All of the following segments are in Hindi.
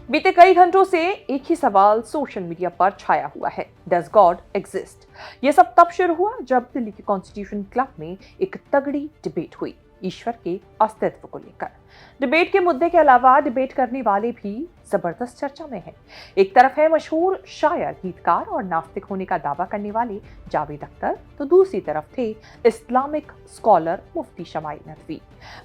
बीते कई घंटों से एक ही सवाल सोशल मीडिया पर छाया हुआ है, डज गॉड एग्जिस्ट। यह सब तब शुरू हुआ जब दिल्ली के कॉन्स्टिट्यूशन क्लब में एक तगड़ी डिबेट हुई ईश्वर के अस्तित्व को लेकर। डिबेट के मुद्दे के अलावा डिबेट करने वाले भी जबरदस्त चर्चा में हैं। एक तरफ है मशहूर शायर, गीतकार और नास्तिक होने का दावा करने वाले जावेद अख्तर, तो दूसरी तरफ थे इस्लामिक स्कॉलर मुफ्ती शमाइल नदवी।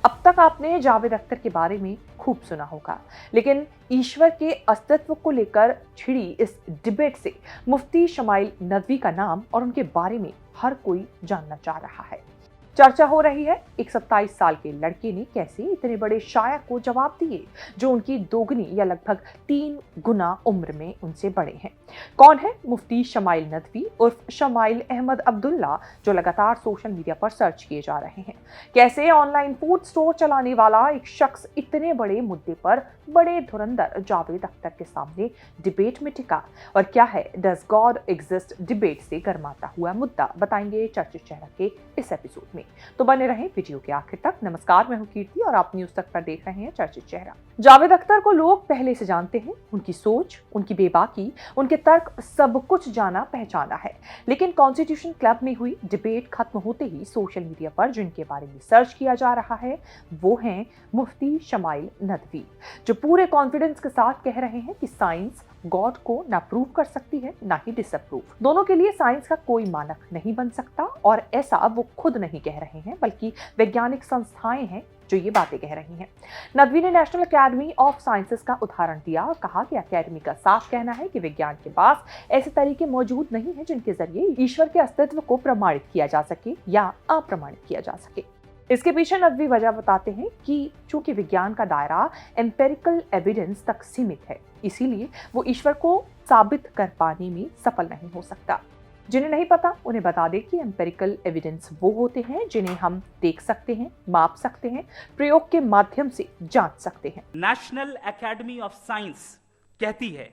अब तक आपने जावेद अख्तर के बारे में खूब सुना होगा, लेकिन ईश्वर के अस्तित्व को लेकर छिड़ी इस डिबेट से मुफ्ती शमाइल नदवी का नाम और उनके बारे में हर कोई जानना चाह रहा है। चर्चा हो रही है एक 27 साल के लड़के ने कैसे इतने बड़े शायर को जवाब दिए जो उनकी दोगुनी या लगभग 3 गुना उम्र में उनसे बड़े हैं। कौन है मुफ्ती शमाइल नदवी उर्फ शमाइल अहमद अब्दुल्ला, जो लगातार सोशल मीडिया पर सर्च किए जा रहे हैं। कैसे ऑनलाइन फूड स्टोर चलाने वाला एक शख्स इतने बड़े मुद्दे पर बड़े धुरंधर जावेद अख्तर के सामने डिबेट में टिका, और क्या है डज गॉड एग्जिस्ट डिबेट से गर्माता हुआ मुद्दा, बताएंगे चर्चित चेहरा के इस एपिसोड में। तो बने रहें वीडियो के आखिर तक। नमस्कार, मैं हूं कीर्ति और आप न्यूज तक पर देख रहे हैं चर्चित चेहरा। जावेद अख्तर को लोग पहले से जानते हैं, उनकी सोच, उनकी बेबाकी, उनके तर्क, सब कुछ जाना पहचाना है। लेकिन कॉन्स्टिट्यूशन क्लब में हुई डिबेट खत्म होते ही सोशल मीडिया पर जिनके बारे में सर्च किया जा रहा है वो हैं मुफ्ती शमाइल नदवी, जो पूरे कॉन्फिडेंस के साथ कह रहे हैं कि साइंस गॉड को ना प्रूव कर सकती है ना ही डिसअप्रूव। दोनों के लिए साइंस का कोई मानक नहीं बन सकता, और ऐसा वो खुद नहीं कह रहे हैं बल्कि वैज्ञानिक संस्थाएं हैं जो ये बातें कह रही हैं। नदवी ने नेशनल एकेडमी ऑफ साइंसेज का उदाहरण दिया और कहा कि एकेडमी का साफ कहना है कि विज्ञान के पास ऐसे तरीके मौजूद नहीं हैं जिनके जरिए ईश्वर के अस्तित्व को प्रमाणित किया जा सके या अप्रमाणित किया जा सके। इसके पीछे नदवी वजह बताते हैं कि चूंकि विज्ञान का दायरा एम्पेरिकल एविडेंस तक सीमित है, इसीलिए वो ईश्वर को साबित कर पाने में सफल नहीं हो सकता। जिन्हें नहीं पता उन्हें बता दें कि एम्पेरिकल एविडेंस वो होते हैं जिन्हें हम देख सकते हैं, माप सकते हैं, प्रयोग के माध्यम से जांच सकते हैं। नेशनल एकेडमी ऑफ साइंस कहती है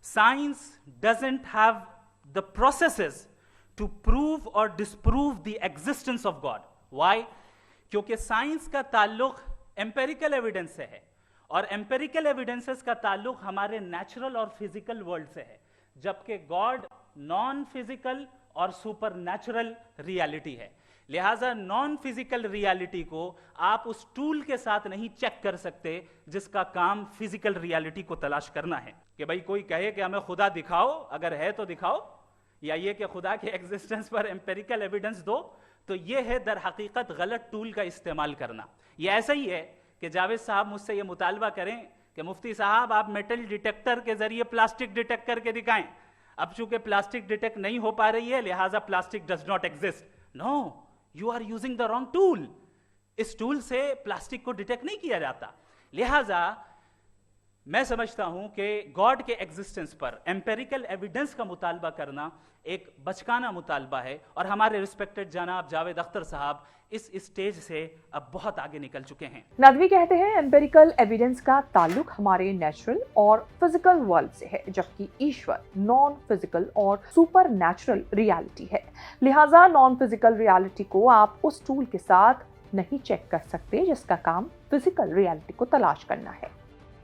science doesn't have the processes to prove और disprove the existence of God. Why? क्योंकि साइंस का ताल्लुक एम्पेरिकल एविडेंस से है, और एम्पेरिकल एविडेंसेस का ताल्लुक हमारे नेचुरल और फिजिकल वर्ल्ड से है, जबकि गॉड नॉन फिजिकल और सुपर नेचुरल रियलिटी है। लिहाजा नॉन फिजिकल रियलिटी को आप उस टूल के साथ नहीं चेक कर सकते जिसका काम फिजिकल रियलिटी को तलाश करना है। कि भाई कोई कहे कि हमें खुदा दिखाओ, अगर है तो दिखाओ, या ये कि खुदा के एग्जिस्टेंस पर एम्पेरिकल एविडेंस दो, तो ये है दर हकीकत गलत टूल का इस्तेमाल करना। ये ऐसा ही है कि जावेद साहब मुझसे ये मुतालबा करें कि मुफ्ती साहब आप मेटल डिटेक्टर के जरिए प्लास्टिक डिटेक्ट करके दिखाएं। अब चूंकि प्लास्टिक डिटेक्ट नहीं हो पा रही है, लिहाजा plastic does not exist. No, you are using the wrong tool. इस टूल से प्लास्टिक को डिटेक्ट नहीं किया जाता। लिहाजा मैं समझता हूं कि गॉड के एग्जिस्टेंस पर एम्पेरिकल एविडेंस का मुतालबा करना एक बचकाना मुतालबा है, और हमारे रिस्पेक्टेड जनाब जावेद अख्तर साहब इस स्टेज से अब बहुत आगे निकल चुके हैं। नदवी कहते हैं एम्पेरिकल एविडेंस का ताल्लुक हमारे नेचुरल और फिजिकल वर्ल्ड से है, जबकि ईश्वर नॉन फिजिकल और सुपर नेचुरल रियलिटी है। लिहाजा नॉन फिजिकल रियलिटी को आप उस टूल के साथ नहीं चेक कर सकते जिसका काम फिजिकल रियलिटी को तलाश करना है।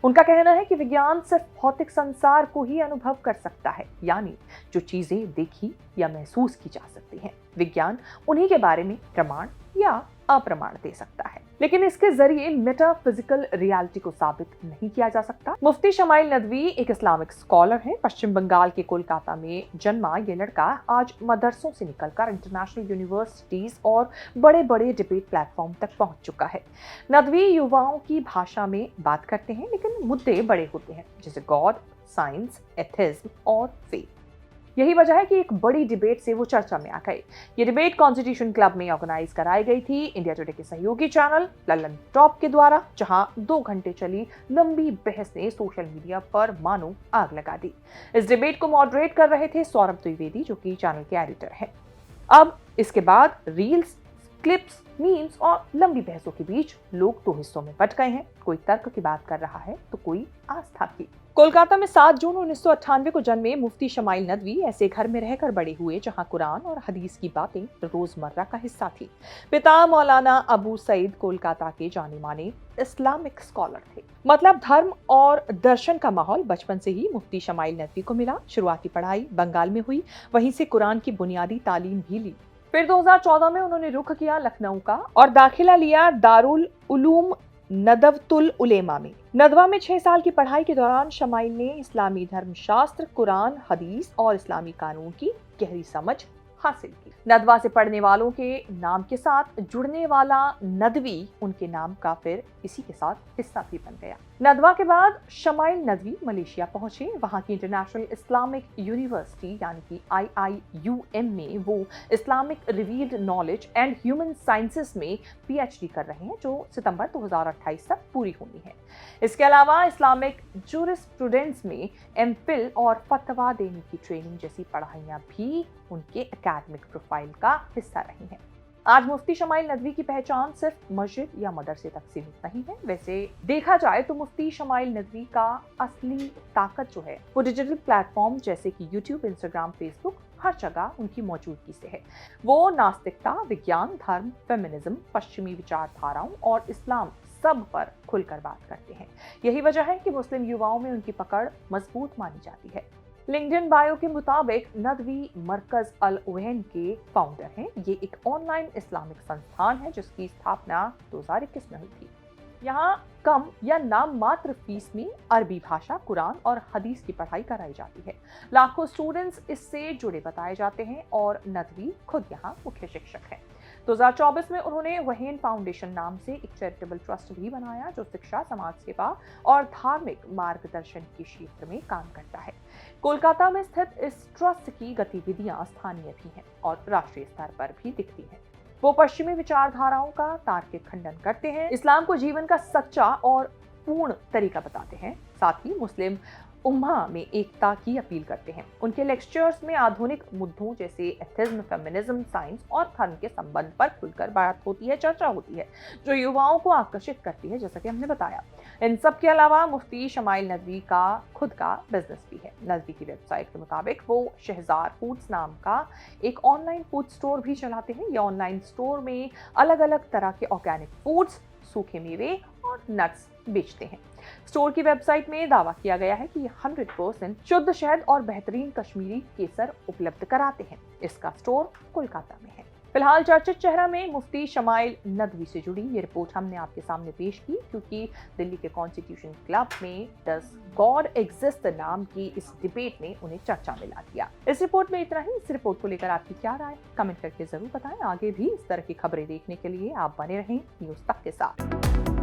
उनका कहना है कि विज्ञान सिर्फ भौतिक संसार को ही अनुभव कर सकता है, यानी जो चीजें देखी या महसूस की जा सकती हैं, विज्ञान उन्हीं के बारे में प्रमाण या अप्रमाण दे सकता है, लेकिन इसके जरिए मेटाफिजिकल रियलिटी को साबित नहीं किया जा सकता। मुफ्ती शमाइल नदवी एक इस्लामिक स्कॉलर हैं। पश्चिम बंगाल के कोलकाता में जन्मा ये लड़का आज मदरसों से निकलकर इंटरनेशनल यूनिवर्सिटीज और बड़े बड़े डिबेट प्लेटफॉर्म तक पहुंच चुका है। नदवी युवाओं की भाषा में बात करते हैं, लेकिन मुद्दे बड़े होते हैं, जैसे गॉड, साइंस, एथिज्म और फेथ। यही वजह है कि एक बड़ी डिबेट से वो चर्चा में आ गए। ये डिबेट कॉन्स्टिट्यूशन क्लब में ऑर्गेनाइज कराई गई थी इंडिया टुडे के सहयोगी चैनल ललन टॉप के द्वारा, जहां 2 घंटे चली लंबी बहस ने सोशल मीडिया पर मानो आग लगा दी। इस डिबेट को मॉडरेट कर रहे थे सौरभ द्विवेदी, जो कि चैनल के एडिटर हैं। अब इसके बाद रील्स क्लिप्स, मीम्स और लंबी बहसों के बीच लोग दो हिस्सों में बंट गए हैं। कोई तर्क की बात कर रहा है तो कोई आस्था की। कोलकाता में 7 जून 1998 को जन्मे मुफ्ती शमाइल नदवी ऐसे घर में रहकर बड़े हुए जहां कुरान और हदीस की बातें रोजमर्रा का हिस्सा थी। पिता मौलाना अबू सईद कोलकाता के जाने माने इस्लामिक स्कॉलर थे। मतलब धर्म और दर्शन का माहौल बचपन से ही मुफ्ती शमाइल नदवी को मिला। शुरुआती पढ़ाई बंगाल में हुई, वहीं से कुरान की बुनियादी तालीम भी ली। फिर 2014 में उन्होंने रुख किया लखनऊ का और दाखिला लिया दारुल उलूम नदवतुल उलेमा में। नदवा में 6 साल की पढ़ाई के दौरान शमाइल ने इस्लामी धर्मशास्त्र, कुरान, हदीस और इस्लामी कानून की गहरी समझ हासिल की। नदवा से पढ़ने वालों के नाम के साथ जुड़ने वाला नदवी उनके नाम का फिर इसी के साथ हिस्सा भी बन गया। नदवा के बाद शमाइल नदवी मलेशिया पहुंचे। वहां की इंटरनेशनल इस्लामिक यूनिवर्सिटी यानी कि IIUM में वो Islamic revealed knowledge and human sciences में PhD कर रहे हैं, जो सितंबर 2028 तक पूरी होनी है। इसके अलावा इस्लामिक जूरिस्प्रूडेंस में MPhil और फतवा देने की ट्रेनिंग जैसी पढ़ाइयां भी उनके एकेडमिक प्रोफाइल का हिस्सा रही हैं। आज मुफ्ती शमाइल नदवी की पहचान सिर्फ मस्जिद या मदरसे तक सीमित नहीं है। वैसे देखा जाए तो मुफ्ती शमाइल नदवी का असली ताकत जो है वो डिजिटल प्लेटफॉर्म जैसे कि YouTube, Instagram, Facebook हर जगह उनकी मौजूदगी से है। वो नास्तिकता, विज्ञान, धर्म, फेमिनिज्म, पश्चिमी विचारधाराओं और इस्लाम सब पर खुलकर बात करते हैं। यही वजह है कि मुस्लिम युवाओं में उनकी पकड़ मजबूत मानी जाती है। लिंक्डइन बायो के मुताबिक नदवी मरकज अल ओवेन के फाउंडर हैं। ये एक ऑनलाइन इस्लामिक संस्थान है जिसकी स्थापना 2021 में हुई थी। यहाँ कम या नाम मात्र फीस में अरबी भाषा, कुरान और हदीस की पढ़ाई कराई जाती है। लाखों स्टूडेंट्स इससे जुड़े बताए जाते हैं और नदवी खुद यहाँ मुख्य शिक्षक हैं। 2024 में उन्होंने वहेन फाउंडेशन नाम से एक चैरिटेबल ट्रस्ट भी बनाया जो शिक्षा, समाज सेवा और धार्मिक मार्गदर्शन के क्षेत्र में काम करता है। कोलकाता में स्थित इस ट्रस्ट की गतिविधियां स्थानीय भी हैं और राष्ट्रीय स्तर पर भी दिखती हैं। वो पश्चिमी विचारधाराओं का तार्किक खंडन करते हैं, इस्लाम को जीवन का सच्चा और पूर्ण तरीका बताते हैं, साथ ही मुस्लिम उम्मा में एकता की अपील करते हैं। उनके लेक्चर्स में आधुनिक मुद्दों जैसे एथिज्म, फेमिनिज्म, साइंस और धर्म के संबंध पर खुलकर बात होती है, चर्चा होती है, जो युवाओं को आकर्षित करती है, जैसा कि हमने बताया। इन सब के अलावा मुफ्ती शमाइल नदवी का खुद का बिजनेस भी है। नदवी की वेबसाइट के मुताबिक वो शहजार फूड्स नाम का एक ऑनलाइन फूड स्टोर भी चलाते हैं। ये ऑनलाइन स्टोर में अलग अलग तरह के ऑर्गेनिक फूड्स, सूखे मेवे और नट्स बेचते हैं। स्टोर की वेबसाइट में दावा किया गया है कि 100% शुद्ध शहद और बेहतरीन कश्मीरी केसर उपलब्ध कराते हैं। इसका स्टोर कोलकाता में है। फिलहाल चर्चित चेहरा में मुफ्ती शमाइल नदवी से जुड़ी ये रिपोर्ट हमने आपके सामने पेश की क्योंकि दिल्ली के कॉन्स्टिट्यूशन क्लब में डज गॉड एग्जिस्ट नाम की इस डिबेट ने उन्हें चर्चा में ला दिया। इस रिपोर्ट में इतना ही। इस रिपोर्ट को लेकर आपकी क्या राय, कमेंट करके जरूर बताएं। आगे भी इस तरह की खबरें देखने के लिए आप बने रहें न्यूज़ तक के साथ।